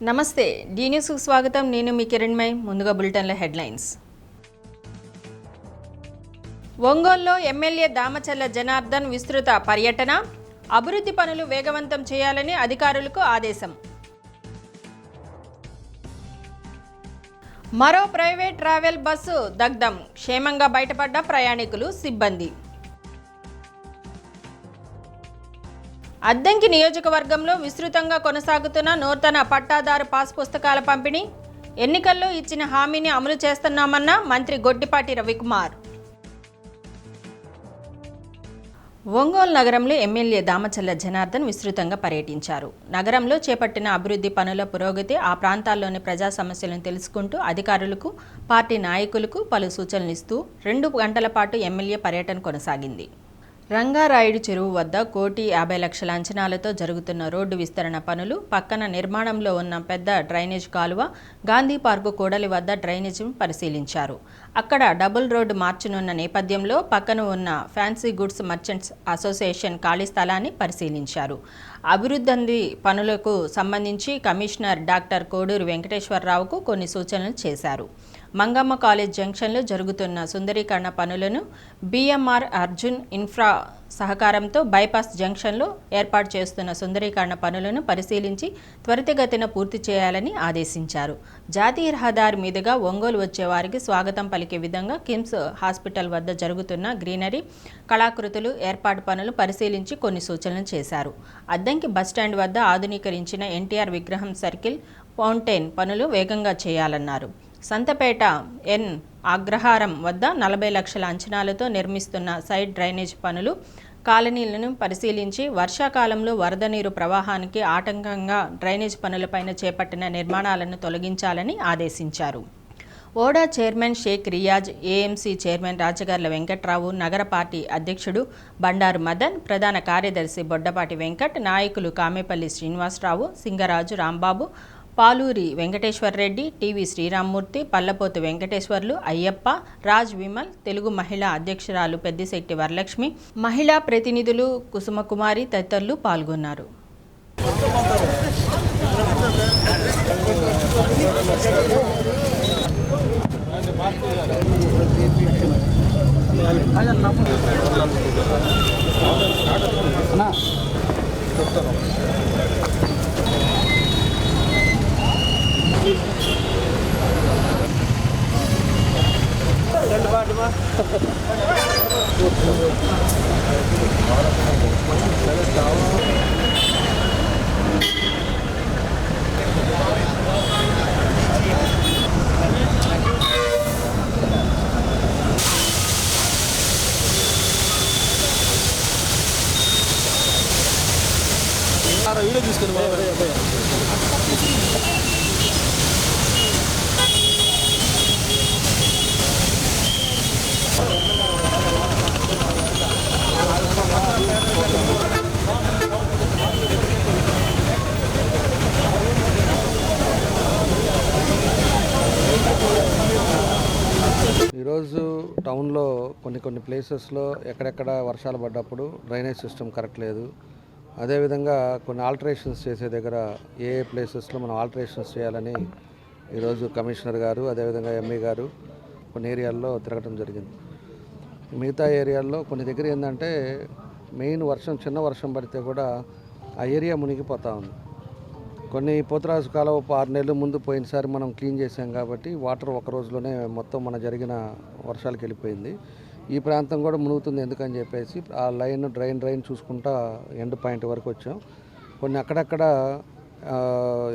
నమస్తే డి న్యూస్కు స్వాగతం. నేను మీ కిరణ్మయ్. ముందుగా బులెటిన్ల హెడ్లైన్స్. ఒంగోలులో ఎమ్మెల్యే దామచల్ల జనార్దన్ విస్తృత పర్యటన. అభివృద్ధి పనులు వేగవంతం చేయాలని అధికారులకు ఆదేశం. మరో ప్రైవేట్ ట్రావెల్ బస్సు దగ్ధం. క్షేమంగా బయటపడ్డ ప్రయాణికులు, సిబ్బంది. అద్దంకి నియోజకవర్గంలో విస్తృతంగా కొనసాగుతున్న నూతన పట్టాదారు పాస్ పుస్తకాల పంపిణీ. ఎన్నికల్లో ఇచ్చిన హామీని అమలు చేస్తున్నామన్న మంత్రి గొడ్డిపాటి రవికుమార్. ఒంగోలు నగరంలో ఎమ్మెల్యే దామచల్ల జనార్దన్ విస్తృతంగా పర్యటించారు. నగరంలో చేపట్టిన అభివృద్ధి పనుల పురోగతి, ఆ ప్రాంతాల్లోని ప్రజా సమస్యలను తెలుసుకుంటూ అధికారులకు, పార్టీ నాయకులకు పలు సూచనలు ఇస్తూ 2 గంటల పాటు ఎమ్మెల్యే పర్యటన కొనసాగింది. రంగారాయుడు చెరువు వద్ద 1,50,00,000 అంచనాలతో జరుగుతున్న రోడ్డు విస్తరణ పనులు, పక్కన నిర్మాణంలో ఉన్న పెద్ద డ్రైనేజ్ కాలువ, గాంధీ పార్కు కూడలి వద్ద డ్రైనేజీని పరిశీలించారు. అక్కడ డబుల్ రోడ్డు మార్చనున్న నేపథ్యంలో పక్కన ఉన్న ఫ్యాన్సీ గుడ్స్ మర్చెంట్స్ అసోసియేషన్ ఖాళీ స్థలాన్ని పరిశీలించారు. అభివృద్ధి పనులకు సంబంధించి కమిషనర్ డాక్టర్ కోడూరు వెంకటేశ్వరరావుకు కొన్ని సూచనలు చేశారు. మంగమ్మ కాలేజ్ జంక్షన్లో జరుగుతున్న సుందరీకరణ పనులను బిఎంఆర్ అర్జున్ ఇన్ఫ్రా సహకారంతో బైపాస్ జంక్షన్లో ఏర్పాటు చేస్తున్న సుందరీకరణ పనులను పరిశీలించి త్వరితగతిన పూర్తి చేయాలని ఆదేశించారు. జాతీయ రహదారి మీదుగా ఒంగోలు వచ్చే వారికి స్వాగతం పలికే విధంగా కిమ్స్ హాస్పిటల్ వద్ద జరుగుతున్న గ్రీనరీ, కళాకృతులు ఏర్పాటు పనులు పరిశీలించి కొన్ని సూచనలు చేశారు. అద్దంకి బస్టాండ్ వద్ద ఆధునీకరించిన ఎన్టీఆర్ విగ్రహం సర్కిల్, ఫౌంటైన్ పనులు వేగంగా చేయాలన్నారు. సంతపేట ఎన్ అగ్రహారం వద్ద 40 లక్షల అంచనాలతో నిర్మిస్తున్న సైడ్ డ్రైనేజ్ పనులు, కాలనీలను పరిశీలించి వర్షాకాలంలో వరద నీరు ప్రవాహానికి ఆటంకంగా డ్రైనేజ్ పనులపైన చేపట్టిన నిర్మాణాలను తొలగించాలని ఆదేశించారు. ఓడా chairman Sheikh Riyaz, AMC chairman Rajagarla Venkatrao, నగర పార్టీ అధ్యక్షుడు బండారు మదన్, ప్రధాన కార్యదర్శి బొడ్డపాటి వెంకట్, నాయకులు కామేపల్లి శ్రీనివాసరావు, సింగరాజు రాంబాబు, పాలూరి వెంకటేశ్వర్రెడ్డి, టీవీ శ్రీరామ్మూర్తి, పల్లపోతు వెంకటేశ్వర్లు, అయ్యప్ప, రాజ్ విమల్, తెలుగు మహిళా అధ్యక్షురాలు పెద్దిశెట్టి వరలక్ష్మి, మహిళా ప్రతినిధులు కుసుమకుమారి తదితరులు పాల్గొన్నారు. వీడియో తీసుకుని ఈరోజు టౌన్లో కొన్ని ప్లేసెస్లో ఎక్కడెక్కడ వర్షాలు పడ్డప్పుడు డ్రైనేజ్ సిస్టమ్ కరెక్ట్ లేదు. అదేవిధంగా కొన్ని ఆల్టరేషన్స్ చేసే దగ్గర ఏ ప్లేసెస్లో మనం ఆల్టరేషన్స్ చేయాలని ఈరోజు కమిషనర్ గారు, అదేవిధంగా ఎంఈ గారు కొన్ని ఏరియాల్లో తిరగడం జరిగింది. మిగతా ఏరియాల్లో కొన్ని దగ్గర ఏంటంటే మెయిన్ చిన్న వర్షం పడితే కూడా ఆ ఏరియా మునిగిపోతూ ఉంది. కొన్ని పోతరాజు కాలువ 6 నెలల ముందు పోయినసారి మనం క్లీన్ చేసాం కాబట్టి వాటర్ ఒక రోజులోనే మొత్తం మన జరిగిన వర్షాలకు వెళ్ళిపోయింది. ఈ ప్రాంతం కూడా మునుగుతుంది ఎందుకని చెప్పేసి ఆ లైన్ డ్రైన్ చూసుకుంటా ఎండ్ పాయింట్ వరకు వచ్చాం. కొన్ని అక్కడక్కడ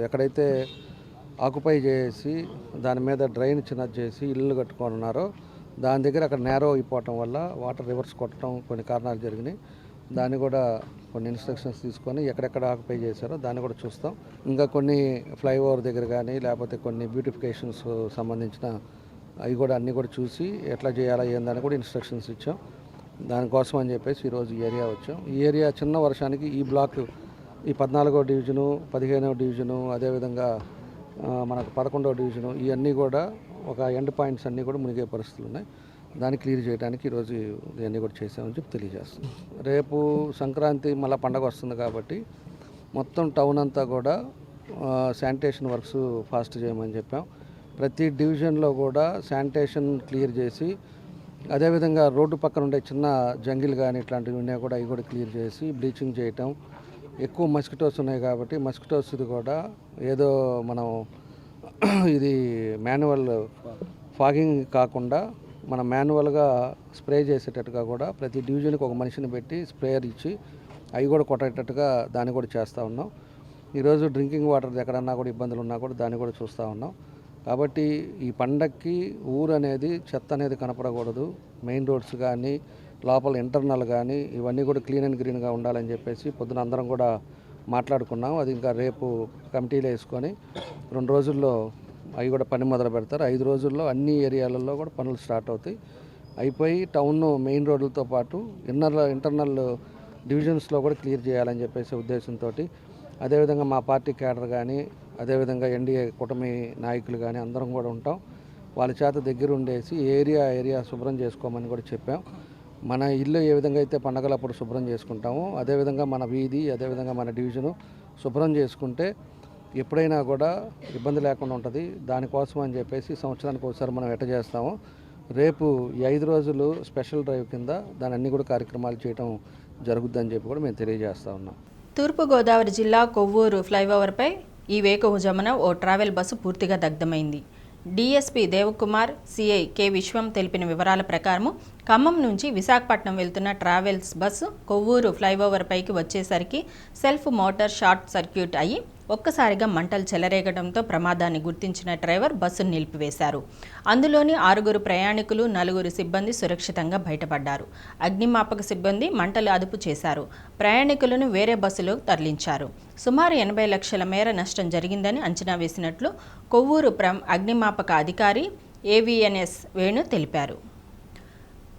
ఎక్కడైతే ఆక్యుపై చేసి దాని మీద డ్రైన్ చిన్నది చేసి ఇల్లు కట్టుకున్నారో దాని దగ్గర అక్కడ నేరో అయిపోవటం వల్ల వాటర్ రివర్స్ కొట్టడం కొన్ని కారణాలు జరిగినాయి. దాన్ని కూడా కొన్ని ఇన్స్ట్రక్షన్స్ తీసుకొని ఎక్కడెక్కడ ఆక్యుపై చేశారో దాన్ని కూడా చూస్తాం. ఇంకా కొన్ని ఫ్లైఓవర్ దగ్గర కానీ లేకపోతే కొన్ని బ్యూటిఫికేషన్స్ సంబంధించిన అవి కూడా అన్నీ కూడా చూసి ఎట్లా చేయాలా ఏందని కూడా ఇన్స్ట్రక్షన్స్ ఇచ్చాం. దానికోసం అని చెప్పేసి ఈరోజు ఈ ఏరియా వచ్చాం. ఈ ఏరియా చిన్న వర్షానికి ఈ బ్లాక్ ఈ 14వ డివిజను, 15వ డివిజను, అదేవిధంగా మనకు 11వ డివిజను ఇవన్నీ కూడా ఒక ఎండ్ పాయింట్స్ అన్నీ కూడా మునిగే పరిస్థితులు ఉన్నాయి. దాన్ని క్లియర్ చేయడానికి ఈరోజు ఇవన్నీ కూడా చేసామని చెప్పి తెలియజేస్తున్నాం. రేపు సంక్రాంతి మళ్ళీ పండగ వస్తుంది కాబట్టి మొత్తం టౌన్ అంతా కూడా శానిటేషన్ వర్క్స్ ఫాస్ట్ చేయమని చెప్పాం. ప్రతి డివిజన్లో కూడా శానిటేషన్ క్లియర్ చేసి, అదేవిధంగా రోడ్డు పక్కన ఉండే చిన్న జంగిల్ కానీ ఇట్లాంటివి ఉన్నాయి కూడా అవి కూడా క్లియర్ చేసి బ్లీచింగ్ చేయటం. ఎక్కువ మస్కిటోస్ ఉన్నాయి కాబట్టి మస్కిటోస్ ఇది కూడా ఏదో మనం ఇది మాన్యువల్ ఫాగింగ్ కాకుండా మనం మాన్యువల్గా స్ప్రే చేసేటట్టుగా కూడా ప్రతి డివిజన్కి ఒక మనిషిని పెట్టి స్ప్రేయర్ ఇచ్చి అవి కూడా కొట్టేటట్టుగా దాన్ని కూడా చేస్తూ ఉన్నాం. ఈరోజు డ్రింకింగ్ వాటర్ ఎక్కడన్నా కూడా ఇబ్బందులు ఉన్నా కూడా దాన్ని కూడా చూస్తూ ఉన్నాం. కాబట్టి ఈ పండక్కి ఊరు అనేది చెత్త అనేది కనపడకూడదు. మెయిన్ రోడ్స్ కానీ లోపల ఇంటర్నల్ కానీ ఇవన్నీ కూడా క్లీన్ అండ్ గ్రీన్గా ఉండాలని చెప్పేసి పొద్దున అందరం కూడా మాట్లాడుకున్నాం. అది ఇంకా రేపు కమిటీలు వేసుకొని 2 రోజుల్లో అవి కూడా పని మొదలు పెడతారు. 5 రోజుల్లో అన్ని ఏరియాలలో కూడా పనులు స్టార్ట్ అవుతాయి. అయిపోయి టౌన్ మెయిన్ రోడ్లతో పాటు ఇంటర్నల్ డివిజన్స్లో కూడా క్లియర్ చేయాలని చెప్పేసి ఉద్దేశంతో, అదేవిధంగా మా పార్టీ క్యాడర్ కానీ అదేవిధంగా ఎన్డీఏ కూటమి నాయకులు కానీ అందరం కూడా ఉంటాం. వాళ్ళ చేత దగ్గర ఉండేసి ఏరియా శుభ్రం చేసుకోమని కూడా చెప్పాం. మన ఇల్లు ఏ విధంగా అయితే పండగలప్పుడు శుభ్రం చేసుకుంటామో అదేవిధంగా మన వీధి అదేవిధంగా మన డివిజను శుభ్రం చేసుకుంటే ఎప్పుడైనా కూడా ఇబ్బంది లేకుండా ఉంటుంది. దానికోసం అని చెప్పేసి సంవత్సరానికి ఒకసారి మనం ఎట్ట చేస్తామో రేపు ఈ 5 రోజులు స్పెషల్ డ్రైవ్ కింద దాని అన్ని కూడా కార్యక్రమాలు చేయడం జరుగుద్దని చెప్పి కూడా మేము తెలియజేస్తూ ఉన్నాం. తూర్పుగోదావరి జిల్లా కొవ్వూరు ఫ్లైఓవర్పై ఈ వేకువజామున ఓ ట్రావెల్ బస్సు పూర్తిగా దగ్ధమైంది. డీఎస్పీ దేవకుమార్, సిఐ కె విశ్వం తెలిపిన వివరాల ప్రకారం ఖమ్మం నుంచి విశాఖపట్నం వెళ్తున్న ట్రావెల్స్ బస్సు కొవ్వూరు ఫ్లైఓవర్ పైకి వచ్చేసరికి సెల్ఫ్ మోటార్ షార్ట్ సర్క్యూట్ అయ్యి ఒక్కసారిగా మంటలు చెలరేగడంతో ప్రమాదాన్ని గుర్తించిన డ్రైవర్ బస్సును నిలిపివేశారు. అందులోని 6 ప్రయాణికులు 4 సిబ్బంది సురక్షితంగా బయటపడ్డారు. అగ్నిమాపక సిబ్బంది మంటలు అదుపు చేశారు. ప్రయాణికులను వేరే బస్సులో తరలించారు. సుమారు 80 లక్షల మేర నష్టం జరిగిందని అంచనా వేసినట్లు కొవ్వూరు అగ్నిమాపక అధికారి ఏవిఎన్ఎస్ వేణు తెలిపారు.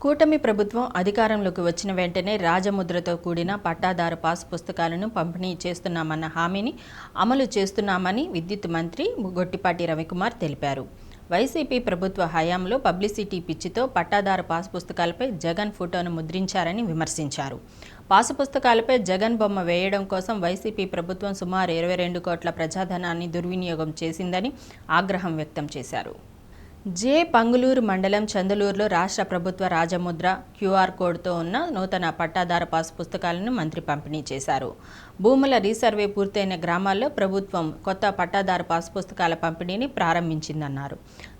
కూటమి ప్రభుత్వం అధికారంలోకి వచ్చిన వెంటనే రాజముద్రతో కూడిన పట్టాదారు పాస్ పుస్తకాలను పంపిణీ చేస్తున్నామన్న హామీని అమలు చేస్తున్నామని విద్యుత్ మంత్రి గొట్టిపాటి రవికుమార్ తెలిపారు. వైసీపీ ప్రభుత్వ హయాంలో పబ్లిసిటీ పిచ్చితో పట్టాదారు పాస్ పుస్తకాలపై జగన్ ఫోటోను ముద్రించారని విమర్శించారు. పాసు పుస్తకాలపై జగన్ బొమ్మ వేయడం కోసం వైసీపీ ప్రభుత్వం సుమారు 22 కోట్ల ప్రజాధనాన్ని దుర్వినియోగం చేసిందని ఆగ్రహం వ్యక్తం చేశారు. పంగులూరు మండలం చందలూరులో రాష్ట్ర ప్రభుత్వ రాజముద్ర క్యూఆర్ కోడ్తో ఉన్న నూతన పట్టాదార పాస్ పుస్తకాలను మంత్రి పంపిణీ చేశారు. భూముల రీసర్వే పూర్తయిన గ్రామాల్లో ప్రభుత్వం కొత్త పట్టాదార పాస్ పుస్తకాల పంపిణీని ప్రారంభించిందన్నారు.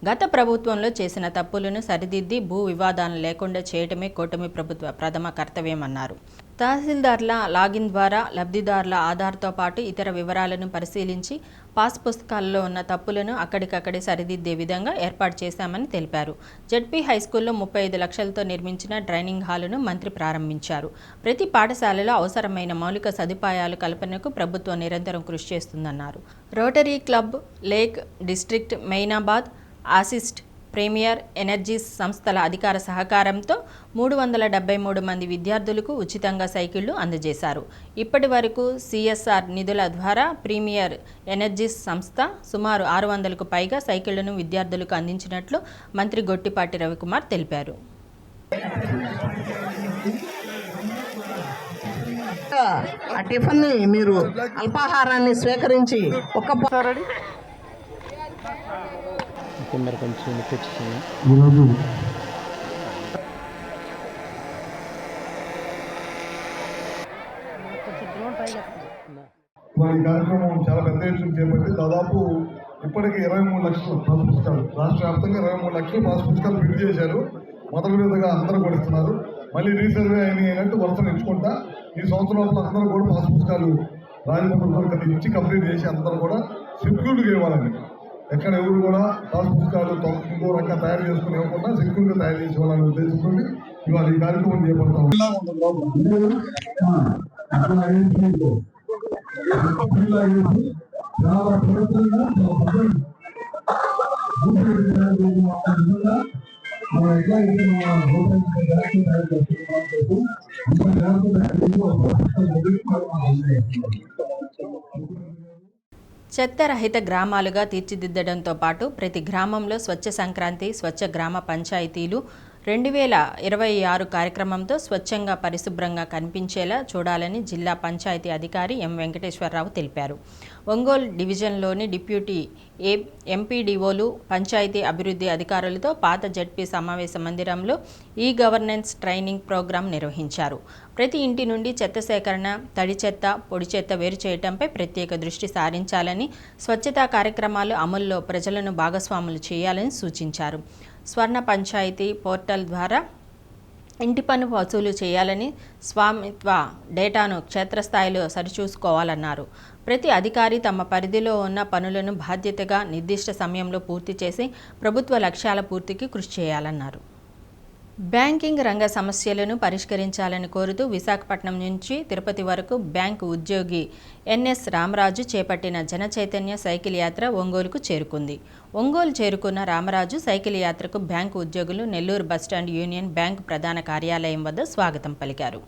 గత ప్రభుత్వంలో చేసిన తప్పులను సరిదిద్ది భూ వివాదాలను లేకుండా చేయడమే కూటమి ప్రభుత్వ ప్రథమ కర్తవ్యమన్నారు. తహసీల్దార్ల లాగిన్ ద్వారా లబ్ధిదారుల ఆధార్తో పాటు ఇతర వివరాలను పరిశీలించి పాస్ పుస్తకాల్లో ఉన్న తప్పులను అక్కడికక్కడే సరిదిద్దే విధంగా ఏర్పాటు చేశామని తెలిపారు. జడ్పీ హైస్కూల్లో 35 లక్షలతో నిర్మించిన ట్రైనింగ్ హాలును మంత్రి ప్రారంభించారు. ప్రతి పాఠశాలలో అవసరమైన మౌలిక సదుపాయాల కల్పనకు ప్రభుత్వం నిరంతరం కృషి చేస్తుందన్నారు. Rotary club, lake district, Moinabad, assist, premier energies సంస్థల అధికార సహకారంతో 373 మంది విద్యార్థులకు ఉచితంగా సైకిళ్లు అందజేశారు. ఇప్పటి వరకు సిఎస్ఆర్ నిధుల ద్వారా ప్రీమియర్ ఎనర్జీస్ సంస్థ సుమారు 600కు పైగా సైకిళ్లను విద్యార్థులకు అందించినట్లు మంత్రి గొట్టిపాటి రవికుమార్ తెలిపారు. ఆ టిఫిన్ని మీరు అల్పాహారాన్ని స్వీకరించి ఈరోజు మరి కార్యక్రమం చాలా పెద్ద ఎత్తున చేపట్టి దాదాపు ఇప్పటికీ 23 లక్షల పాస్ పుస్తకాలు రాష్ట్ర వ్యాప్తంగా 23 లక్షల పాస్ పుస్తకాలు ప్రింట్ చేశారు. మొదటి విధంగా అందరూ కూడా ఇస్తున్నారు. మళ్ళీ రీసర్వే అయినట్టు వరుసను ఎంచుకుంటా ఈ సంవత్సరం లోపల అందరూ కూడా పాస్ పుస్తకాలు రాజముద్రతో ఇచ్చి కంప్లీట్ చేసి అందరూ కూడా సెక్యూర్డ్గా ఇవ్వాలని, ఎక్కడ ఎవరు కూడా పాస్ పుస్తకాలు ఇంకో రకంగా తయారు చేసుకుని ఇవ్వకుండా సెక్యూర్గా తయారు చేసి ఇవ్వాలనే ఉద్దేశంతో ఇవాళ ఈ కార్యక్రమం చేపడతాం. చెత్తరహిత గ్రామాలుగా తీర్చిదిద్దడంతో పాటు ప్రతి గ్రామంలో స్వచ్ఛ సంక్రాంతి, స్వచ్ఛ గ్రామ పంచాయతీలు 2026 కార్యక్రమంతో స్వచ్ఛంగా పరిశుభ్రంగా కనిపించేలా చూడాలని జిల్లా పంచాయతీ అధికారి ఎం వెంకటేశ్వరరావు తెలిపారు. ఒంగోలు డివిజన్లోని డిప్యూటీ ఎంపీడీఓలు, పంచాయతీ అభివృద్ధి అధికారులతో పాత జడ్పీ సమావేశ మందిరంలో ఈ గవర్నెన్స్ ట్రైనింగ్ ప్రోగ్రాం నిర్వహించారు. ప్రతి ఇంటి నుండి చెత్త సేకరణ, తడి చెత్త, పొడి చెత్త వేరు చేయడంపై ప్రత్యేక దృష్టి సారించాలని, స్వచ్ఛతా కార్యక్రమాలు అమల్లో ప్రజలను భాగస్వాములు చేయాలని సూచించారు. స్వర్ణ పంచాయతీ పోర్టల్ ద్వారా ఇంటి పన్ను వసూలు చేయాలని, స్వామిత్వ డేటాను క్షేత్రస్థాయిలో సరిచూసుకోవాలన్నారు. ప్రతి అధికారి తమ పరిధిలో ఉన్న పనులను బాధ్యతగా నిర్దిష్ట సమయంలో పూర్తి చేసి ప్రభుత్వ లక్ష్యాల పూర్తికి కృషి చేయాలన్నారు. బ్యాంకింగ్ రంగ సమస్యలను పరిష్కరించాలని కోరుతూ విశాఖపట్నం నుంచి తిరుపతి వరకు బ్యాంకు ఉద్యోగి ఎన్ఎస్ రామరాజు చేపట్టిన జన చైతన్య సైకిల్ యాత్ర ఒంగోలుకు చేరుకుంది. ఒంగోలు చేరుకున్న రామరాజు సైకిల్ యాత్రకు బ్యాంకు ఉద్యోగులు నెల్లూరు బస్టాండ్ యూనియన్ బ్యాంకు ప్రధాన కార్యాలయం వద్ద స్వాగతం పలికారు.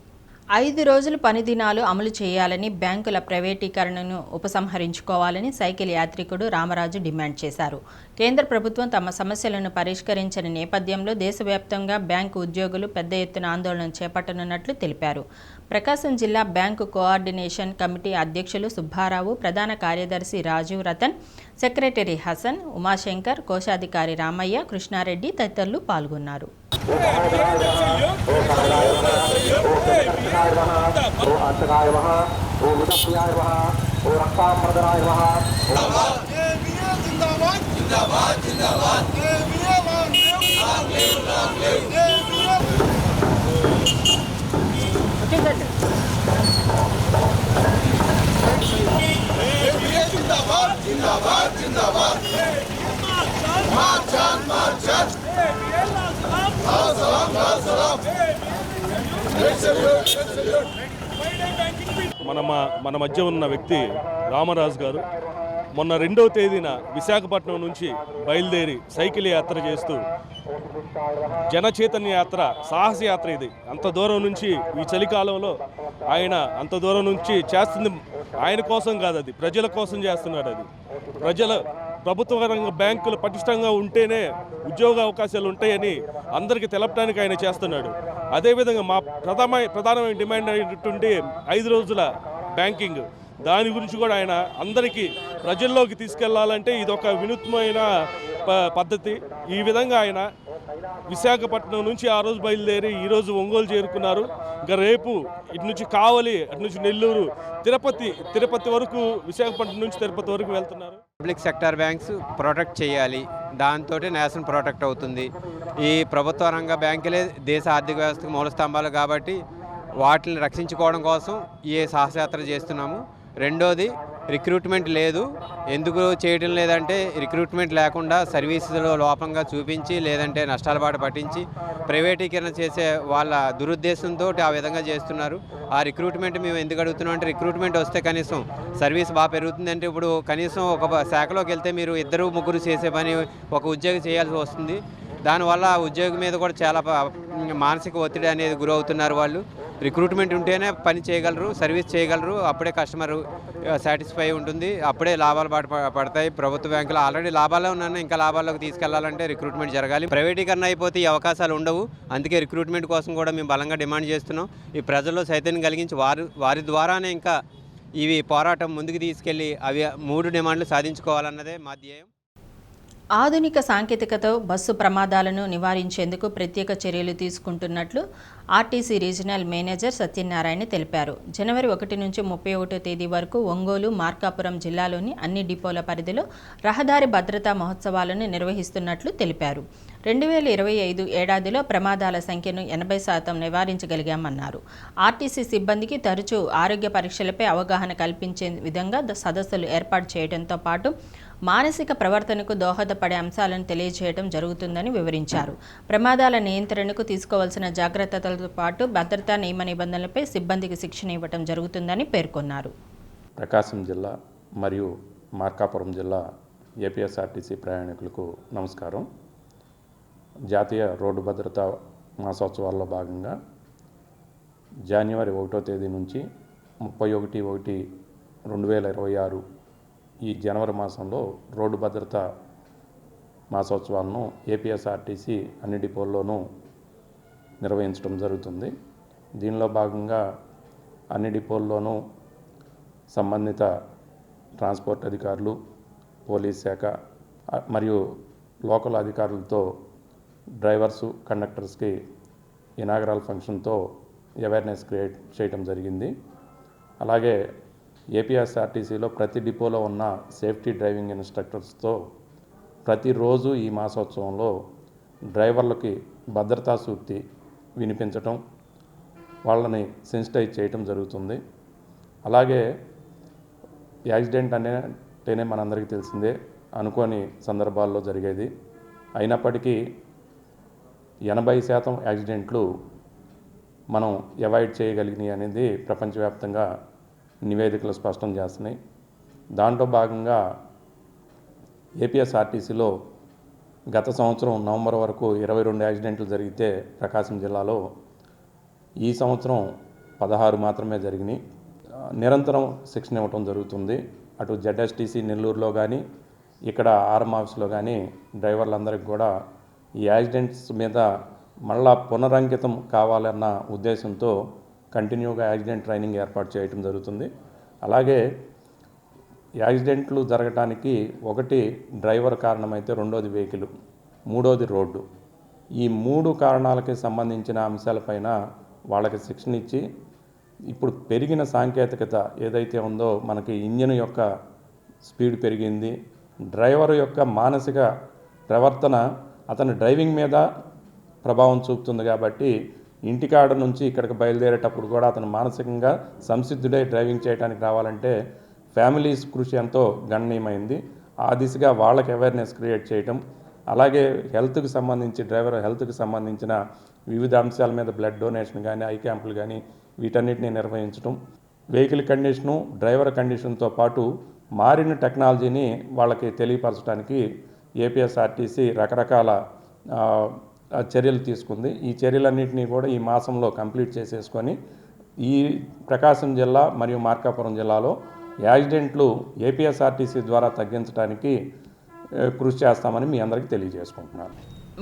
5 రోజులు పని దినాలు అమలు చేయాలని, బ్యాంకుల ప్రైవేటీకరణను ఉపసంహరించుకోవాలని సైకిల్ యాత్రికుడు రామరాజు డిమాండ్ చేశారు. కేంద్ర ప్రభుత్వం తమ సమస్యలను పరిష్కరించని నేపథ్యంలో దేశవ్యాప్తంగా బ్యాంకు ఉద్యోగులు పెద్ద ఎత్తున ఆందోళన చేపట్టనున్నట్లు తెలిపారు. ప్రకాశం జిల్లా బ్యాంకు కోఆర్డినేషన్ కమిటీ అధ్యక్షులు సుబ్బారావు, ప్రధాన కార్యదర్శి రాజీవ్ రతన్, సెక్రటరీ హసన్, ఉమాశంకర్, కోశాధికారి రామయ్య, కృష్ణారెడ్డి తదితరులు పాల్గొన్నారు. మన మధ్య ఉన్న వ్యక్తి రామరాజు గారు మొన్న 2వ తేదీన విశాఖపట్నం నుంచి బయలుదేరి సైకిల్ యాత్ర చేస్తూ జన చైతన్య యాత్ర, సాహస యాత్ర ఇది. అంత దూరం నుంచి ఈ చలికాలంలో ఆయన అంత దూరం నుంచి చేస్తుంది ఆయన కోసం కాదు, అది ప్రజల కోసం చేస్తున్నాడు. అది ప్రభుత్వ రంగ బ్యాంకులు పటిష్టంగా ఉంటేనే ఉద్యోగ అవకాశాలు ఉంటాయని అందరికీ తెలపడానికి ఆయన చేస్తున్నాడు. అదేవిధంగా మా ప్రధానమైన డిమాండ్ అయినటువంటి 5 రోజుల బ్యాంకింగ్, దాని గురించి కూడా ఆయన అందరికీ ప్రజల్లోకి తీసుకెళ్లాలంటే ఇదొక వినూత్నమైన పద్ధతి. ఈ విధంగా ఆయన విశాఖపట్నం నుంచి ఆ రోజు బయలుదేరి ఈరోజు ఒంగోలు చేరుకున్నారు. ఇంకా రేపు ఇటు నుంచి కావలి, అటు నుంచి నెల్లూరు, తిరుపతి వరకు, విశాఖపట్నం నుంచి తిరుపతి వరకు వెళ్తున్నారు. పబ్లిక్ సెక్టార్ బ్యాంక్స్ ప్రొటెక్ట్ చేయాలి, దాంతో నేషన్ ప్రొటెక్ట్ అవుతుంది. ఈ ప్రభుత్వ రంగ బ్యాంకులే దేశ ఆర్థిక వ్యవస్థకు మూల స్తంభాలు కాబట్టి వాటిని రక్షించుకోవడం కోసం ఈ సాహసయాత్ర చేస్తున్నాము. రెండోది, రిక్రూట్మెంట్ లేదు. ఎందుకు చేయడం లేదంటే రిక్రూట్మెంట్ లేకుండా సర్వీసులో లోపంగా చూపించి, లేదంటే నష్టాల బాట పట్టించి ప్రైవేటీకరణ చేసే వాళ్ళ దురుద్దేశంతో ఆ విధంగా చేస్తున్నారు. ఆ రిక్రూట్మెంట్ మేము ఎందుకు అడుగుతున్నాం అంటే, రిక్రూట్మెంట్ వస్తే కనీసం సర్వీస్ బాగా పెరుగుతుందంటే, ఇప్పుడు కనీసం ఒక శాఖలోకి వెళ్తే మీరు 2-3 చేసే పని ఒక ఉద్యోగి చేయాల్సి వస్తుంది. దానివల్ల ఉద్యోగి మీద కూడా చాలా మానసిక ఒత్తిడి అనేది గురవుతున్నారు వాళ్ళు. రిక్రూట్మెంట్ ఉంటేనే పని చేయగలరు, సర్వీస్ చేయగలరు, అప్పుడే కస్టమర్ సాటిస్ఫై ఉంటుంది, అప్పుడే లాభాలు పడతాయి. ప్రభుత్వ బ్యాంకులు ఆల్రెడీ లాభాలే ఉన్నాను, ఇంకా లాభాల్లోకి తీసుకెళ్లాలంటే రిక్రూట్మెంట్ జరగాలి. ప్రైవేటీకరణ అయిపోతే ఈ అవకాశాలు ఉండవు. అందుకే రిక్రూట్మెంట్ కోసం కూడా మేము బలంగా డిమాండ్ చేస్తున్నాం. ఈ ప్రజల్లో చైతన్యం కలిగించి వారి ద్వారానే ఇంకా ఇవి పోరాటం ముందుకు తీసుకెళ్లి అవి 3 డిమాండ్లు సాధించుకోవాలన్నదే మా ధ్యేయం. ఆధునిక సాంకేతికతో బస్సు ప్రమాదాలను నివారించేందుకు ప్రత్యేక చర్యలు తీసుకుంటున్నట్లు ఆర్టీసీ రీజనల్ మేనేజర్ సత్యనారాయణ తెలిపారు. జనవరి 1 నుంచి 31వ తేదీ వరకు ఒంగోలు, మార్కాపురం జిల్లాలోని అన్ని డిపోల పరిధిలో రహదారి భద్రతా మహోత్సవాలను నిర్వహిస్తున్నట్లు తెలిపారు. 2025 ఏడాదిలో ప్రమాదాల సంఖ్యను 80% నివారించగలిగామన్నారు. ఆర్టీసీ సిబ్బందికి తరచూ ఆరోగ్య పరీక్షలపై అవగాహన కల్పించే విధంగా సదస్సులు ఏర్పాటు చేయడంతో పాటు మానసిక ప్రవర్తనకు దోహదపడే అంశాలను తెలియజేయడం జరుగుతుందని వివరించారు. ప్రమాదాల నియంత్రణకు తీసుకోవాల్సిన జాగ్రత్తలతో పాటు భద్రతా నియమ నిబంధనలపై సిబ్బందికి శిక్షణ ఇవ్వడం జరుగుతుందని పేర్కొన్నారు. ప్రకాశం జిల్లా మరియు మార్కాపురం జిల్లా ఏపీఎస్ఆర్టీసీ ప్రయాణికులకు నమస్కారం. జాతీయ రోడ్డు భద్రతా మాసోత్సవాల్లో భాగంగా జనవరి 1వ తేదీ నుంచి 31/1/2026 ఈ జనవరి మాసంలో రోడ్డు భద్రతా మాసోత్సవాలను ఏపీఎస్ఆర్టీసీ అన్ని డిపోల్లోనూ నిర్వహించడం జరుగుతుంది. దీనిలో భాగంగా అన్ని డిపోల్లోనూ సంబంధిత ట్రాన్స్పోర్ట్ అధికారులు, పోలీస్ శాఖ మరియు లోకల్ అధికారులతో డ్రైవర్సు, కండక్టర్స్కి ఇనాగరల్ ఫంక్షన్తో అవేర్నెస్ క్రియేట్ చేయడం జరిగింది. అలాగే ఏపీఎస్ఆర్టీసీలో ప్రతి డిపోలో ఉన్న సేఫ్టీ డ్రైవింగ్ ఇన్స్ట్రక్టర్స్తో ప్రతిరోజు ఈ మాసోత్సవంలో డ్రైవర్లకి భద్రతా సూక్తి వినిపించటం, వాళ్ళని సెన్సిటైజ్ చేయటం జరుగుతుంది. అలాగే యాక్సిడెంట్ అంటేనే మనందరికీ తెలిసిందే, అనుకోని సందర్భాల్లో జరిగేది. అయినప్పటికీ 80% యాక్సిడెంట్లు మనం అవాయిడ్ చేయగలిగినాయి అనేది ప్రపంచవ్యాప్తంగా నివేదికలు స్పష్టం చేస్తున్నాయి. దాంట్లో భాగంగా ఏపీఎస్ఆర్టీసీలో గత సంవత్సరం నవంబర్ వరకు 22 యాక్సిడెంట్లు జరిగితే ప్రకాశం జిల్లాలో ఈ సంవత్సరం 16 మాత్రమే జరిగినాయి. నిరంతరం శిక్షణ ఇవ్వటం జరుగుతుంది. అటు జెడ్ఎస్టీసీ నెల్లూరులో కానీ, ఇక్కడ ఆర్ఎం ఆఫీస్లో కానీ డ్రైవర్లందరికీ కూడా ఈ యాక్సిడెంట్స్ మీద మళ్ళా పునరంకితం కావాలన్న ఉద్దేశంతో కంటిన్యూగా యాక్సిడెంట్ ట్రైనింగ్ ఏర్పాటు చేయటం జరుగుతుంది. అలాగే యాక్సిడెంట్లు జరగటానికి ఒకటి డ్రైవర్ కారణమైతే, రెండోది వెహికల్, మూడోది రోడ్డు. ఈ 3 కారణాలకి సంబంధించిన అంశాలపైన వాళ్ళకి శిక్షణ ఇచ్చి, ఇప్పుడు పెరిగిన సాంకేతికత ఏదైతే ఉందో, మనకి ఇంజిన్ యొక్క స్పీడ్ పెరిగింది, డ్రైవర్ యొక్క మానసిక ప్రవర్తన అతని డ్రైవింగ్ మీద ప్రభావం చూపుతుంది. కాబట్టి ఇంటికాడ నుంచి ఇక్కడికి బయలుదేరేటప్పుడు కూడా అతను మానసికంగా సంసిద్ధుడై డ్రైవింగ్ చేయడానికి రావాలంటే ఫ్యామిలీస్ కృషి ఎంతో గణనీయమైంది. ఆ దిశగా వాళ్ళకి అవేర్నెస్ క్రియేట్ చేయటం, అలాగే హెల్త్కి సంబంధించి డ్రైవర్ హెల్త్కి సంబంధించిన వివిధ అంశాల మీద బ్లడ్ డొనేషన్ కానీ, ఐ క్యాంపులు కానీ వీటన్నిటిని నిర్వహించడం, వెహికల్ కండిషను, డ్రైవర్ కండిషన్తో పాటు మారిన టెక్నాలజీని వాళ్ళకి తెలియపరచడానికి ఏపీఎస్ఆర్టీసీ రకరకాల చర్యలు తీసుకుంది. ఈ చర్యలన్నింటినీ కూడా ఈ మాసంలో కంప్లీట్ చేసేసుకొని ఈ ప్రకాశం జిల్లా మరియు మార్కాపురం జిల్లాలో యాక్సిడెంట్లు ఏపీఎస్ఆర్టీసీ ద్వారా తగ్గించడానికి కృషి చేస్తామని మీ అందరికీ తెలియజేసుకుంటున్నాను.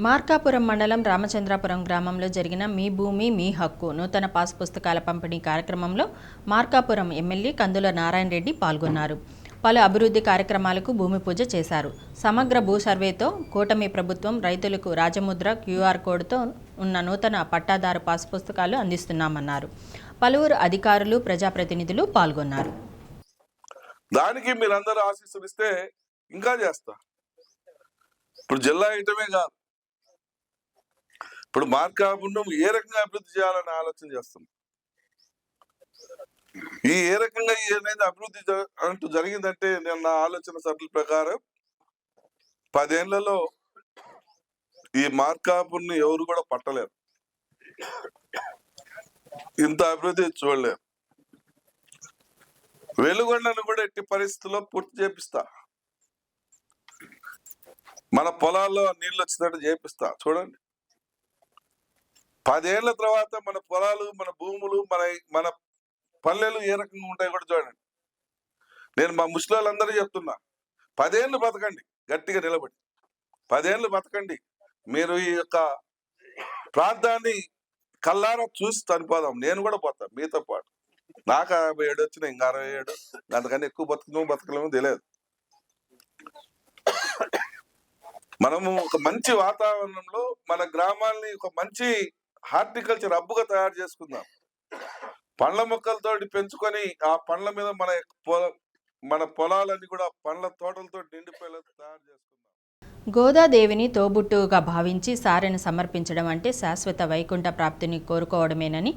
మార్కాపురం మండలం రామచంద్రాపురం గ్రామంలో జరిగిన మీ భూమి మీ హక్కు నూతన పాస్ పుస్తకాల పంపిణీ కార్యక్రమంలో మార్కాపురం ఎమ్మెల్యే కందుల నారాయణ రెడ్డి పాల్గొన్నారు. పలు అభివృద్ధి కార్యక్రమాలకు భూమి పూజ చేశారు. సమగ్ర భూ సర్వేతో కూటమి ప్రభుత్వం రైతులకు రాజముద్ర క్యూఆర్ కోడ్తో ఉన్న నూతన పట్టాదారు పాస్ పుస్తకాలు అందిస్తున్నామన్నారు. పలువురు అధికారులు, ప్రజాప్రతినిధులు పాల్గొన్నారు. దానికి మీరందరూ ఆశీస్సులు ఇస్తే ఇంకా చేస్తా. ఇప్పుడు జిల్లా ఐటమే కాదు, ఇప్పుడు మార్కాపురం ఏ రకంగా అభివృద్ధి చేయాలని ఆలోచన చేస్తున్నాం. ఈ ఏ రకంగా ఏదైనా అభివృద్ధి అంటూ జరిగిందంటే, నేను నా ఆలోచన సరళ ప్రకారం 10 ఏళ్లలో ఈ మార్కాపురం ఎవరు కూడా పట్టలేరు, ఇంత అభివృద్ధి చూడలేరు. వెలుగొండను కూడా ఎట్టి పరిస్థితుల్లో పూర్తి చేపిస్తా. మన పొలాల్లో నీళ్ళు వచ్చినట్టు చేపిస్తా. చూడండి, 10 ఏళ్ల తర్వాత మన పొలాలు, మన భూములు, మన పల్లెలు ఏ రకంగా ఉంటాయి కూడా చూడండి. నేను మా ముస్లింలందరూ చెప్తున్నా, 10 ఏళ్ళు బతకండి, గట్టిగా నిలబడి 10 ఏళ్ళు బతకండి. మీరు ఈ యొక్క ప్రాంతాన్ని కల్లారా చూసి చనిపోదాం. నేను కూడా పోతా మీతో పాటు. నాకు 57 వచ్చిన, ఇంకా 67, అంతకన్నా ఎక్కువ బతకలేమో తెలియదు. మనము ఒక మంచి వాతావరణంలో మన గ్రామాల్ని ఒక మంచి హార్టికల్చర్ హబ్గా తయారు చేసుకుందాం. పండ్ల మొక్కలతో పెంచుకొని ఆ పండ్ల మీద మన పొలాలన్నీ కూడా పండ్ల తోటలతో నిండిపోయేలా తయారు చేసుకుందాం. గోదాదేవిని తోబుట్టువుగా భావించి సారెను సమర్పించడం అంటే శాశ్వత వైకుంఠ ప్రాప్తిని కోరుకోవడమేనని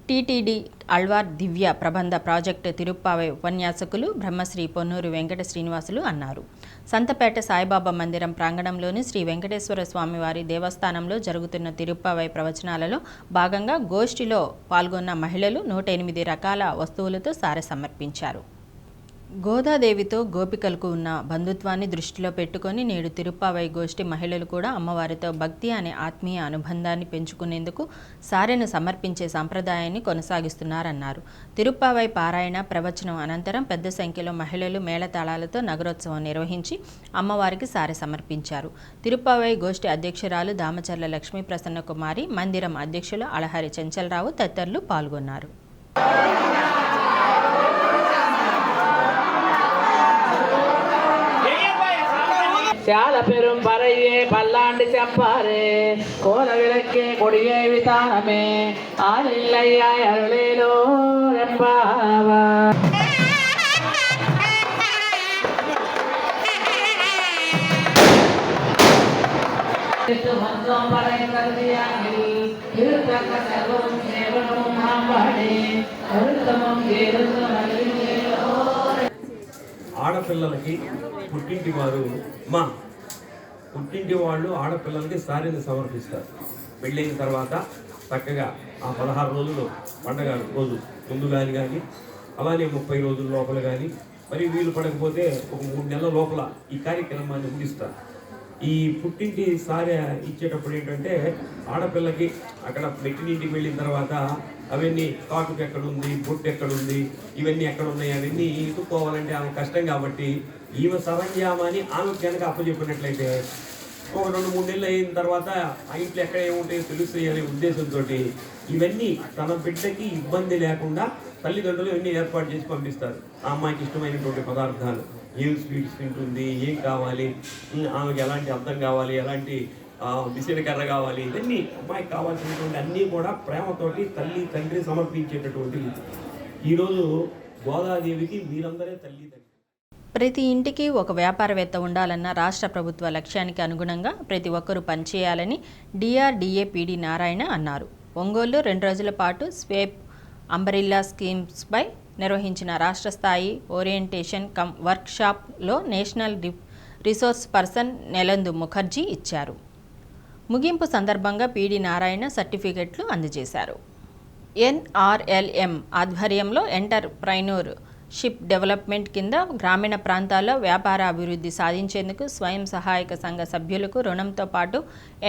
టీటీడీ అల్వార్ దివ్య ప్రబంధ ప్రాజెక్టు తిరుప్పావై ఉపన్యాసకులు బ్రహ్మశ్రీ పొన్నూరు వెంకట శ్రీనివాసులు అన్నారు. సంతపేట సాయిబాబా మందిరం ప్రాంగణంలోని శ్రీ వెంకటేశ్వర స్వామివారి దేవస్థానంలో జరుగుతున్న తిరుప్పావై ప్రవచనాలలో భాగంగా గోష్ఠిలో పాల్గొన్న మహిళలు 108 రకాల వస్తువులతో సారె సమర్పించారు. గోదాదేవితో గోపికలకు ఉన్న బంధుత్వాన్ని దృష్టిలో పెట్టుకొని నేడు తిరుప్పావై గోష్ఠి మహిళలు కూడా అమ్మవారితో భక్తి అనే ఆత్మీయ అనుబంధాన్ని పెంచుకునేందుకు సారెను సమర్పించే సంప్రదాయాన్ని కొనసాగిస్తున్నారన్నారు. తిరుప్పావై పారాయణ ప్రవచనం అనంతరం పెద్ద సంఖ్యలో మహిళలు మేళతాళాలతో నగరోత్సవం నిర్వహించి అమ్మవారికి సారె సమర్పించారు. తిరుప్పావై గోష్ఠి అధ్యక్షురాలు దామచర్ల లక్ష్మీ ప్రసన్న కుమారి, మందిరం అధ్యక్షులు అలహరి చెంచలరావు తదితరులు పాల్గొన్నారు. சால பெரும் பறையே பல்லாண்டு செம்பாரே கோல விளக்கே கொடியே விதானமே ஆளில்லையாய் அருளேலோ எம்பாவா மன்றம் பறை கருதியாகில் திருத்தக்க சர்வம் சேவனமும் நாம்பாடே அருத்தமும் கேருந்தமல்லியோ. ఆడపిల్లలకి పుట్టింటి వారు పుట్టింటి వాళ్ళు ఆడపిల్లలకి సారీని సమర్పిస్తారు. పెళ్ళైన తర్వాత చక్కగా ఆ 16 రోజులు పండగ రోజు ముందు కానీ అలానే 30 రోజుల లోపల కానీ మరి వీలు పడకపోతే ఒక 3 నెలల లోపల ఈ కార్యక్రమాన్ని ముగిస్తారు. ఈ పుట్టింటి సారీ ఇచ్చేటప్పుడు ఏంటంటే ఆడపిల్లకి అక్కడ మెట్టినింటికి వెళ్ళిన తర్వాత అవన్నీ కాటుకు ఎక్కడుంది, బొట్టు ఎక్కడుంది, ఇవన్నీ ఎక్కడ ఉన్నాయి అవన్నీ ఎత్తుకోవాలంటే ఆమె కష్టం కాబట్టి ఈమె సరంజామాని ఆమెకు కనుక అప్పచెప్పినట్లయితే ఒక 2-3 నెలలు అయిన తర్వాత ఆ ఇంట్లో ఎక్కడ ఏముంటాయో తెలుస్తాయి అనే ఉద్దేశంతో ఇవన్నీ తన బిడ్డకి ఇబ్బంది లేకుండా తల్లిదండ్రులు ఇవన్నీ ఏర్పాటు చేసి పంపిస్తారు. ఆ అమ్మాయికి ఇష్టమైనటువంటి పదార్థాలు, ఏం స్వీట్స్ తింటుంది, ఏం కావాలి, ఆమెకి ఎలాంటి అర్థం కావాలి, ఎలాంటి విసిన కర్ర కావాలి, ఇవన్నీ అమ్మాయికి కావాల్సినటువంటి అన్నీ కూడా ప్రేమతోటి తల్లి తండ్రి సమర్పించేటటువంటివి. ఈరోజు గోదాదేవికి మీరందరే తల్లి తండ్రి. ప్రతి ఇంటికి ఒక వ్యాపారవేత్త ఉండాలన్న రాష్ట్ర ప్రభుత్వ లక్ష్యానికి అనుగుణంగా ప్రతి ఒక్కరూ పనిచేయాలని డిఆర్డీఏ పీడీ నారాయణ అన్నారు. ఒంగోలులో 2 రోజుల పాటు స్వేప్ అంబ్రెల్లా స్కీమ్స్పై నిర్వహించిన రాష్ట్ర స్థాయి ఓరియంటేషన్ కమ్ వర్క్షాప్లో national resource person Nilendu Mukherjee ఇచ్చారు. ముగింపు సందర్భంగా పీడీ నారాయణ సర్టిఫికెట్లు అందజేశారు. ఎన్ఆర్ఎల్ఎం ఆధ్వర్యంలో ఎంటర్ప్రైన్యూర్ షిప్ డెవలప్మెంట్ కింద గ్రామీణ ప్రాంతాల్లో వ్యాపార అభివృద్ధి సాధించేందుకు స్వయం సహాయక సంఘ సభ్యులకు రుణంతో పాటు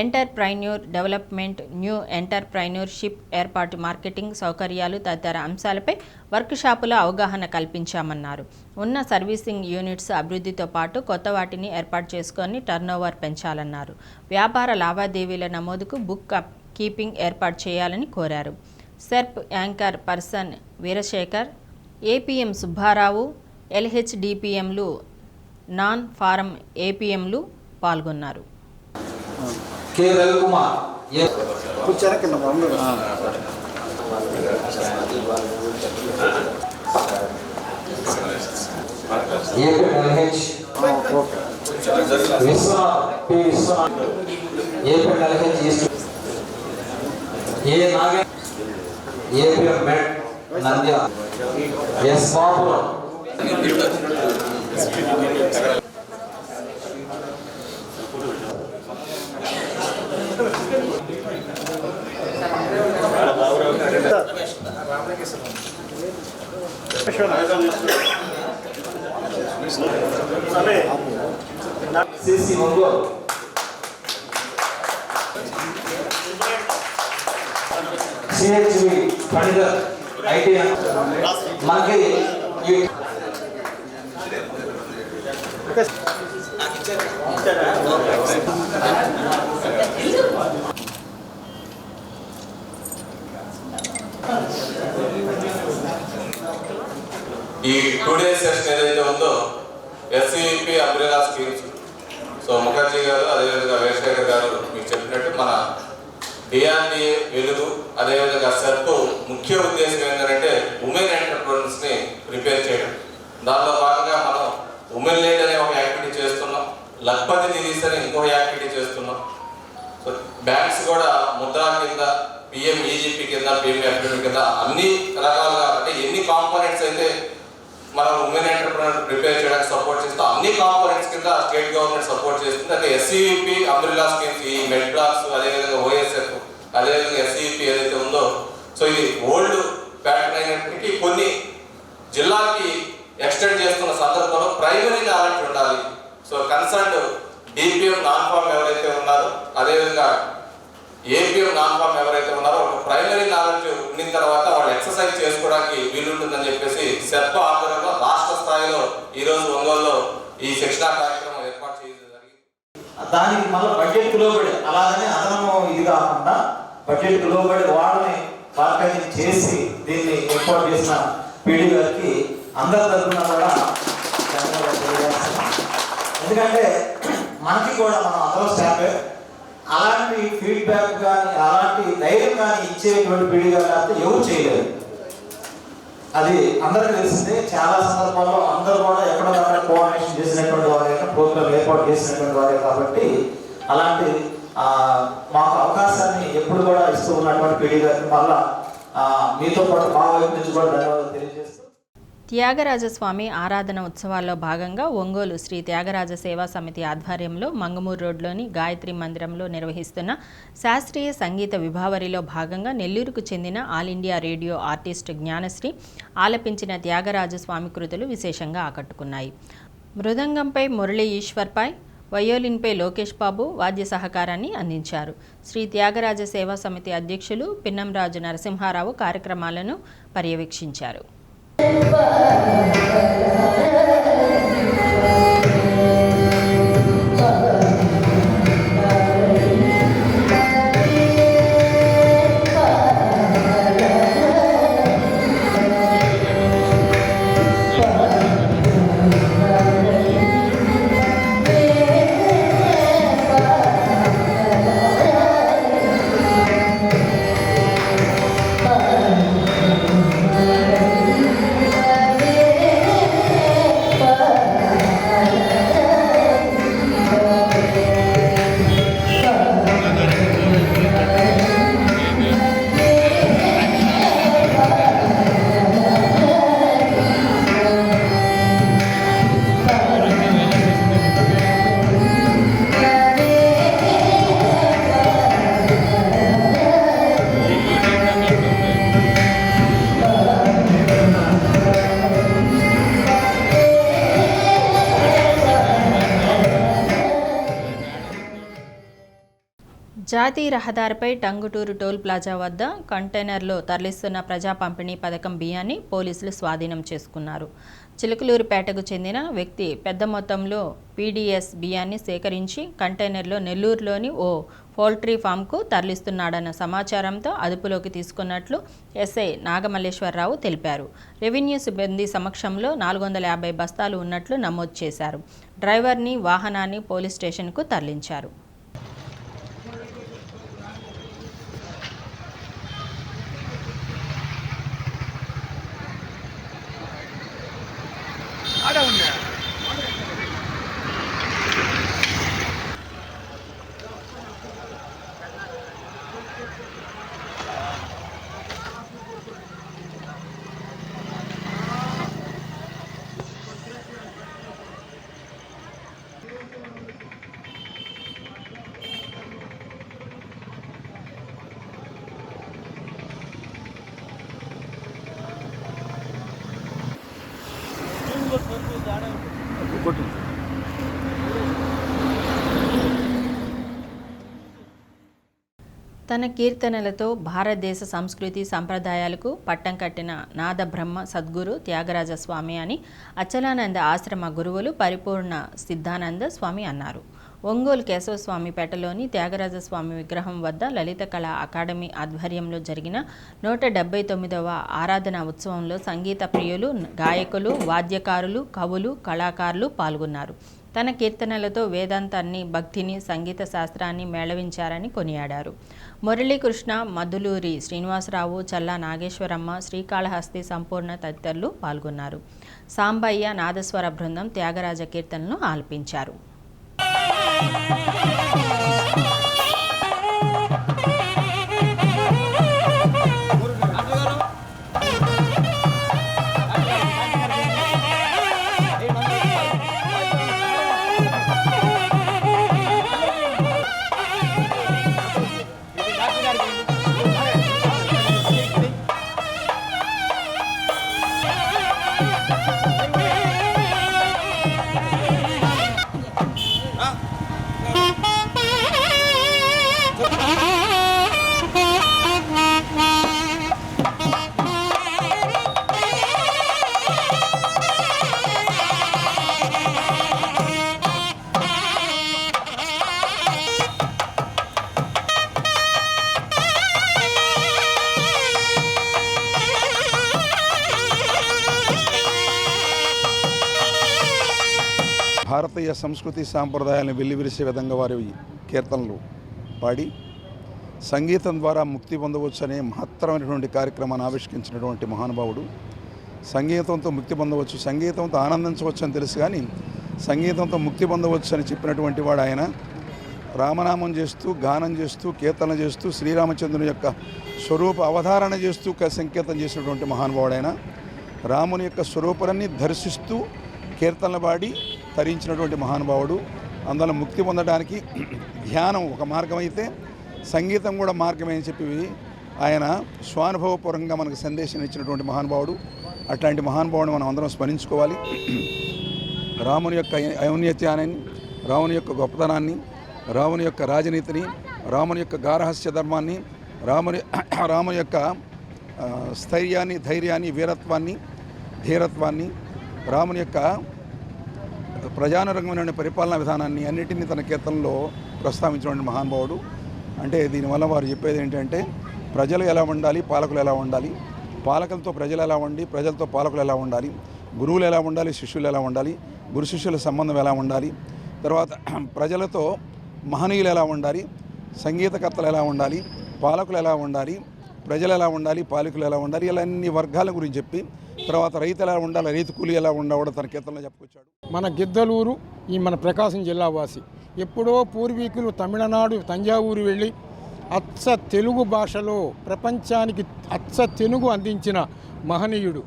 ఎంటర్ప్రైన్యూర్ డెవలప్మెంట్, న్యూ ఎంటర్ప్రైన్యూర్షిప్ ఏర్పాటు, మార్కెటింగ్ సౌకర్యాలు తదితర అంశాలపై వర్క్షాపులో అవగాహన కల్పించామన్నారు. ఉన్న సర్వీసింగ్ యూనిట్స్ అభివృద్ధితో పాటు కొత్త వాటిని ఏర్పాటు చేసుకొని టర్నోవర్ పెంచాలన్నారు. వ్యాపార లావాదేవీల నమోదుకు బుక్ కీపింగ్ ఏర్పాటు చేయాలని కోరారు. SERP anchor person Veerasekhar, APM Subbarao, ఎల్హెచ్డిపిఎంలు, నాన్ ఫారం ఏపీఎంలు పాల్గొన్నారు. S Babu CC Ongole, CHV Phanidhar IT మనకి ఈ 2 days సెషన్ ఏదైతే ఉందో SCP umbrella schemes, so Mukherjee garu అదేవిధంగా వీరశేఖర్ గారు మీకు చెప్పినట్టు మన డిఆర్డీఏ వెలుగు అదేవిధంగా సెర్ప్ ముఖ్య ఉద్దేశం ఏంటంటే ఉమెన్ ఎంటర్ప్రెన్యూర్స్ని ప్రిపేర్ చేయడం. దానిలో భాగంగా మనం ఉమెన్ లీడ్ అనే ఒక యాక్టివిటీ చేస్తున్నాం, లక్పతి నిధీస్ అనే ఇంకొక యాక్టివిటీ చేస్తున్నాం. సో బ్యాంక్స్ కూడా ముద్రా కింద, పిఎంఈజీపీ కింద, పిఎంఎఫ్డీ కింద అన్ని రకాలుగా అంటే ఎన్ని కాంపోనెంట్స్ అయితే మనం ఉమెన్ ఎంటర్ప్రెన్యూర్ ప్రిపేర్ చేయడానికి సపోర్ట్ చేస్తాం అన్ని కాంపోనెంట్స్ కింద స్టేట్ గవర్నమెంట్ సపోర్ట్ చేస్తుంది. అంటే ఎస్సీపీ అంబ్రెల్లా స్కీమ్స్, ఈ మెడ్ బ్లాక్స్, అదేవిధంగా ఓఎస్ఎఫ్, అదేవిధంగా ఎస్సీపీ ఏదైతే ఉందో, సో ఇది ఓల్డ్ ప్యాటర్న్ అయినప్పటికీ కొన్ని జిల్లాకి ఎక్స్టెండ్ చేస్తున్న సందర్భంలో ప్రైమరీ నాలెడ్జ్ ఉండాలి. So concerned DPM non form ఎవరైతే ఉన్నారో, అదేవిధంగా ఏపీఎం నాన్ ఫామ్ ఎవరైతే ఉన్నారో ఒక ప్రైమరీ నాలెడ్జ్ ఉన్న తర్వాత వాళ్ళు ఎక్సర్సైజ్ చేసుకోవడానికి వీలుంటుందని చెప్పేసి సెర్ప ఆధ్వర్యంలో రాష్ట్ర స్థాయిలో ఈరోజు ఒంగోలులో ఈ శిక్షణా కార్యక్రమం ఏర్పాటు చేయడం జరిగింది. దానికి మళ్ళీ బడ్జెట్ లోబడి అలాగనే అదనము ఇది కాకుండా బడ్జెట్ లోబడి వాళ్ళని మార్కెటింగ్ చేసి దీన్ని ఏర్పాటు చేసిన పీడీ గారికి అందరి తరఫున కూడా ధన్యవాదాలు తెలియజేస్తున్నాం. ఎందుకంటే మనకి కూడా మనం అందరూ స్టాఫే అలాంటి ఫీడ్బ్యాక్ కానీ అలాంటి ధైర్యం కానీ ఇచ్చేటువంటి పీడీ గారు లేకపోతే ఎవరు చేయలేరు. అది అందరికీ తెలిసిందే. చాలా సందర్భాల్లో అందరూ కూడా ఎక్కడో కోఆర్డినేషన్ చేసినటువంటి వారే, ప్రోగ్రామ్ ఏర్పాటు చేసినటువంటి వారే. కాబట్టి అలాంటి మాకు అవకాశాన్ని ఎప్పుడు కూడా ఇస్తూ ఉన్నటువంటి పీడీ గారికి మళ్ళా మీతో పాటు మా వైపు నుంచి కూడా ధన్యవాదాలు తెలియజేస్తూ, త్యాగరాజస్వామి ఆరాధన ఉత్సవాల్లో భాగంగా ఒంగోలు శ్రీ త్యాగరాజ సేవా సమితి ఆధ్వర్యంలో మంగమూరు రోడ్లోని గాయత్రి మందిరంలో నిర్వహిస్తున్న శాస్త్రీయ సంగీత విభావరిలో భాగంగా నెల్లూరుకు చెందిన all India radio artist Gnanasri ఆలపించిన త్యాగరాజస్వామి కృతులు విశేషంగా ఆకట్టుకున్నాయి. మృదంగంపై మురళీ ఈశ్వర్పై, వయోలిన్పై లోకేష్ బాబు వాద్య సహకారాన్ని అందించారు. శ్రీ త్యాగరాజ సేవా సమితి అధ్యక్షులు పిన్నంరాజు నరసింహారావు కార్యక్రమాలను పర్యవేక్షించారు. జాతీయ రహదారిపై టంగుటూరు టోల్ ప్లాజా వద్ద కంటైనర్లో తరలిస్తున్న ప్రజా పంపిణీ పథకం బియ్యాన్ని పోలీసులు స్వాధీనం చేసుకున్నారు. చిలుకలూరుపేటకు చెందిన వ్యక్తి పెద్ద మొత్తంలో పీడీఎస్ బియ్యాన్ని సేకరించి కంటైనర్లో నెల్లూరులోని ఓ పౌల్ట్రీ ఫామ్కు తరలిస్తున్నాడన్న సమాచారంతో అదుపులోకి తీసుకున్నట్లు ఎస్ఐ నాగమల్లేశ్వరరావు తెలిపారు. రెవెన్యూ సిబ్బంది సమక్షంలో 450 బస్తాలు ఉన్నట్లు నమోదు చేశారు. డ్రైవర్ని, వాహనాన్ని పోలీస్ స్టేషన్కు తరలించారు. తన కీర్తనలతో భారతదేశ సంస్కృతి సంప్రదాయాలకు పట్టం కట్టిన నాద బ్రహ్మ సద్గురు త్యాగరాజ స్వామి అని అచలానంద ఆశ్రమ గురువులు పరిపూర్ణ సిద్ధానంద స్వామి అన్నారు. ఒంగోలు కేశవస్వామిపేటలోని త్యాగరాజస్వామి విగ్రహం వద్ద లలిత కళా అకాడమీ ఆధ్వర్యంలో జరిగిన 179వ ఆరాధన ఉత్సవంలో సంగీత ప్రియులు, గాయకులు, వాద్యకారులు, కవులు, కళాకారులు పాల్గొన్నారు. తన కీర్తనలతో వేదాంతాన్ని, భక్తిని, సంగీత శాస్త్రాన్ని మేళవించారని కొనియాడారు. మురళీకృష్ణ, మధులూరి శ్రీనివాసరావు, చల్లా నాగేశ్వరమ్మ, శ్రీకాళహస్తి సంపూర్ణ తదితరులు పాల్గొన్నారు. సాంబయ్య నాదస్వర బృందం త్యాగరాజ కీర్తనలను ఆలపించారు. భారతీయ సంస్కృతి సాంప్రదాయాలను వెల్లివిరిసే విధంగా వారి కీర్తనలు పాడి సంగీతం ద్వారా ముక్తి పొందవచ్చు అనే మహత్తరమైనటువంటి కార్యక్రమాన్ని ఆవిష్కరించినటువంటి మహానుభావుడు. సంగీతంతో ముక్తి పొందవచ్చు, సంగీతంతో ఆనందించవచ్చు అని తెలుసు, కానీ సంగీతంతో ముక్తి పొందవచ్చు అని చెప్పినటువంటి వాడు ఆయన. రామనామం చేస్తూ, గానం చేస్తూ, కీర్తన చేస్తూ, శ్రీరామచంద్రుని యొక్క స్వరూప అవధారణ చేస్తూ సంకీర్తన చేసినటువంటి మహానుభావుడు ఆయన. రాముని యొక్క స్వరూపాన్ని దర్శిస్తూ కీర్తనలు పాడి తరించినటువంటి మహానుభావుడు. అందులో ముక్తి పొందడానికి ధ్యానం ఒక మార్గం అయితే సంగీతం కూడా మార్గమే అని చెప్పి ఆయన స్వానుభవపూర్వకంగా మనకు సందేశం ఇచ్చినటువంటి మహానుభావుడు. అట్లాంటి మహానుభావుడు మనం అందరం స్మరించుకోవాలి. రాముని యొక్క ఔన్నత్యాన్ని, రాముని యొక్క గొప్పతనాన్ని, రాముని యొక్క రాజనీతిని, రాముని యొక్క గారహస్య ధర్మాన్ని, రాముని యొక్క స్థైర్యాన్ని, ధైర్యాన్ని, వీరత్వాన్ని, ధీరత్వాన్ని, రాముని యొక్క ప్రజానురంగమైన పరిపాలనా విధానాన్ని అన్నిటినీ తన కీర్తనలో ప్రస్తావించినటువంటి మహానుభావుడు. అంటే దీనివల్ల వారు చెప్పేది ఏంటంటే ప్రజలు ఎలా ఉండాలి, పాలకులు ఎలా ఉండాలి, పాలకులతో ప్రజలు ఎలా ఉండి, ప్రజలతో పాలకులు ఎలా ఉండాలి, గురువులు ఎలా ఉండాలి, శిష్యులు ఎలా ఉండాలి, గురు శిష్యుల సంబంధం ఎలా ఉండాలి, తర్వాత ప్రజలతో మహనీయులు ఎలా ఉండాలి, సంగీతకర్తలు ఎలా ఉండాలి, పాలకులు ఎలా ఉండాలి, ప్రజలు ఎలా ఉండాలి, పాలకులు ఎలా ఉండాలి, ఇలా అన్ని వర్గాల గురించి చెప్పి తర్వాత రైతు ఎలా ఉండాలి, రైతు కూలి ఎలా ఉండవడం తన కీర్తనలో చెప్పుకొచ్చాడు. మన గిద్దలూరు ఈ మన ప్రకాశం జిల్లా వాసి. ఎప్పుడో పూర్వీకులు తమిళనాడు తంజావూరు వెళ్ళి అచ్చ తెలుగు భాషలో ప్రపంచానికి అచ్చ తెలుగు అందించిన మహనీయుడు.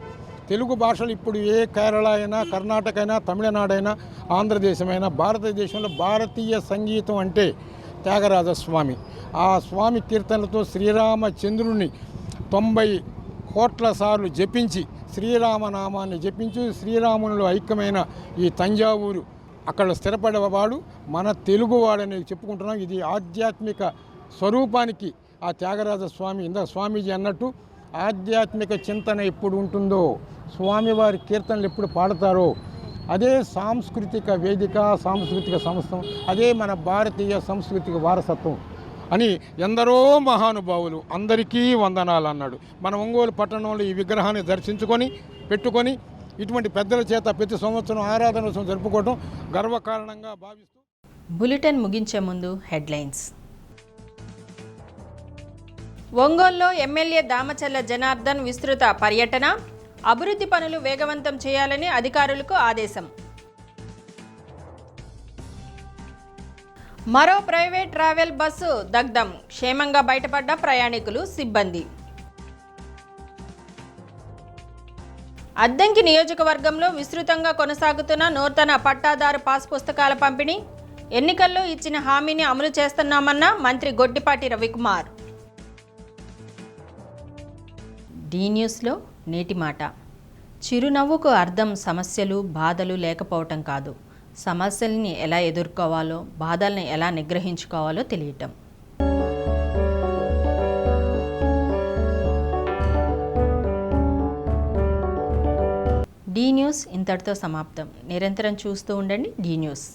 తెలుగు భాషలు ఇప్పుడు ఏ కేరళ అయినా, కర్ణాటక అయినా, తమిళనాడైనా, ఆంధ్రదేశమైనా, భారతదేశంలో భారతీయ సంగీతం అంటే త్యాగరాజస్వామి. ఆ స్వామి కీర్తనలతో శ్రీరామచంద్రుని 90 కోట్ల సార్లు జపించి, శ్రీరామనామాన్ని జపించి శ్రీరామునిలో ఐక్యమైన ఈ తంజావూరు అక్కడ స్థిరపడేవాడు మన తెలుగువాడని చెప్పుకుంటున్నాం. ఇది ఆధ్యాత్మిక స్వరూపానికి ఆ త్యాగరాజ స్వామి, ఇందాక స్వామీజీ అన్నట్టు ఆధ్యాత్మిక చింతన ఎప్పుడు ఉంటుందో, స్వామివారి కీర్తనలు ఎప్పుడు పాడతారో అదే సాంస్కృతిక వేదిక, సాంస్కృతిక సంస్థ, అదే మన భారతీయ సాంస్కృతిక వారసత్వం అని ఎందరో మహానుభావులు అందరికీ వందనాలు అన్నాడు. మన ఒంగోలు పట్టణంలో ఈ విగ్రహాన్ని దర్శించుకొని పెట్టుకొని ఇటువంటి పెద్దల చేత ప్రతి సంవత్సరం ఆరాధనోత్సవం జరుపుకోవడం గర్వకారణంగా భావిస్తూ బులెటిన్ ముగించే ముందు హెడ్లైన్స్. ఒంగోలులో ఎమ్మెల్యే దామచల్ల జనార్దన్ విస్తృత పర్యటన, అభివృద్ధి పనులు వేగవంతం చేయాలని అధికారులకు ఆదేశం. మరో ప్రైవేట్ ట్రావెల్ బస్సు దగ్ధం, క్షేమంగా బయటపడ్డ ప్రయాణికులు, సిబ్బంది. అద్దంకి నియోజకవర్గంలో విస్తృతంగా కొనసాగుతున్న నూతన పట్టాదారు పాస్ పుస్తకాల పంపిణీ, ఎన్నికల్లో ఇచ్చిన హామీని అమలు చేస్తున్నామన్న మంత్రి గొడ్డిపాటి రవికుమార్. డి న్యూస్లో నేటి మాట. చిరునవ్వుకు అర్థం సమస్యలు, బాధలు లేకపోవటం కాదు, సమస్యల్ని ఎలా ఎదుర్కోవాలో, బాధల్ని ఎలా నిగ్రహించుకోవాలో తెలియటం. డి న్యూస్ ఇంతటితో సమాప్తం. నిరంతరం చూస్తూ ఉండండి డి న్యూస్.